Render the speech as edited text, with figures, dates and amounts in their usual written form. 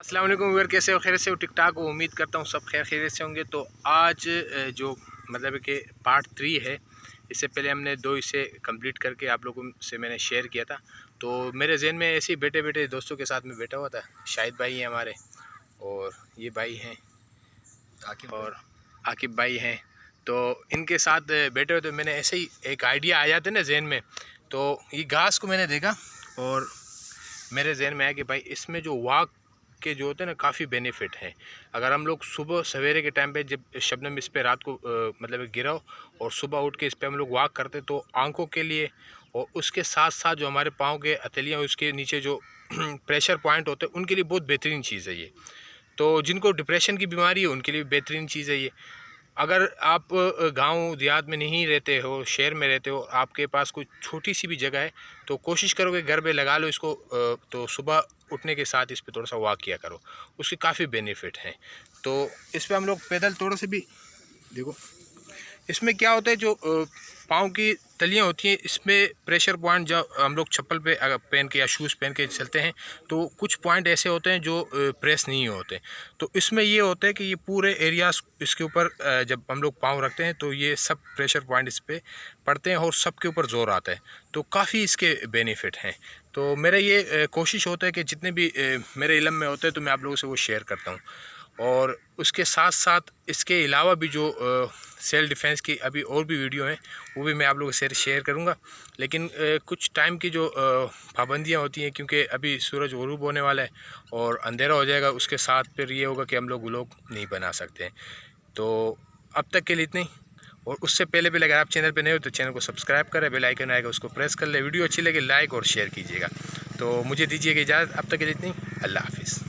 अस्सलाम वालेकुम व्यूअर, कैसे हो? खैर से हो? टिक टाक हो? उम्मीद करता हूँ सब खैर से होंगे। तो आज जो मतलब कि पार्ट 3 है, इससे पहले हमने 2 इसे कंप्लीट करके आप लोगों से मैंने शेयर किया था। तो मेरे जहन में ऐसे ही बैठे बैठे दोस्तों के साथ में बैठा हुआ था। शाहिद भाई हैं हमारे, और ये भाई हैं और आकिब भाई हैं। तो इनके साथ बैठे हुए तो मैंने ऐसे ही एक आइडिया आ जाता है ना जहन में। तो ये घास को मैंने देखा और मेरे जहन में आया कि भाई इसमें जो वॉक के जो होते हैं ना काफ़ी बेनिफिट हैं। अगर हम लोग सुबह सवेरे के टाइम पे जब शबनम इस पे रात को मतलब गिराओ और सुबह उठ के इस पे हम लोग वॉक करते तो आंखों के लिए और उसके साथ साथ जो हमारे पाँव के हथेलियाँ उसके नीचे जो प्रेशर पॉइंट होते हैं उनके लिए बहुत बेहतरीन चीज़ है ये। तो जिनको डिप्रेशन की बीमारी है उनके लिए बेहतरीन चीज़ है ये। अगर आप गांव देहात में नहीं रहते हो, शहर में रहते हो, आपके पास कोई छोटी सी भी जगह है तो कोशिश करो कि घर पे लगा लो इसको। तो सुबह उठने के साथ इस पे थोड़ा सा वॉक किया करो, उसके काफ़ी बेनिफिट हैं। तो इस पे हम लोग पैदल थोड़ा सा भी देखो, इसमें क्या होता है जो पाँव की तलियाँ होती हैं इसमें प्रेशर पॉइंट, जब हम लोग चप्पल पे पहन के या शूज़ पहन के चलते हैं तो कुछ पॉइंट ऐसे होते हैं जो प्रेस नहीं होते। तो इसमें ये होता है कि ये पूरे एरियाज इसके ऊपर जब हम लोग पाँव रखते हैं तो ये सब प्रेशर पॉइंट इस पे पड़ते हैं और सबके ऊपर ज़ोर आता है। तो काफ़ी इसके बेनिफिट हैं। तो मेरा ये कोशिश होता है कि जितने भी मेरे इल्म में होते हैं तो मैं आप लोगों से वो शेयर करता हूँ। और उसके साथ साथ इसके अलावा भी जो सेल्फ डिफेंस की अभी और भी वीडियो हैं वो भी मैं आप लोगों से शेयर करूंगा। लेकिन कुछ टाइम की जो पाबंदियां होती हैं, क्योंकि अभी सूरज गुरूब होने वाला है और अंधेरा हो जाएगा, उसके साथ फिर ये होगा कि हम लोग व्लॉग नहीं बना सकते हैं। तो अब तक के लिए इतने ही। और उससे पहले अगर आप चैनल पर नए हो तो चैनल को सब्सक्राइब करें, बेल आइकन आएगा उसको प्रेस कर ले, वीडियो अच्छी लगे लाइक और शेयर कीजिएगा। तो मुझे दीजिएगा इजाज़त, अब तक के लिए इतनी। अल्लाह हाफिज़।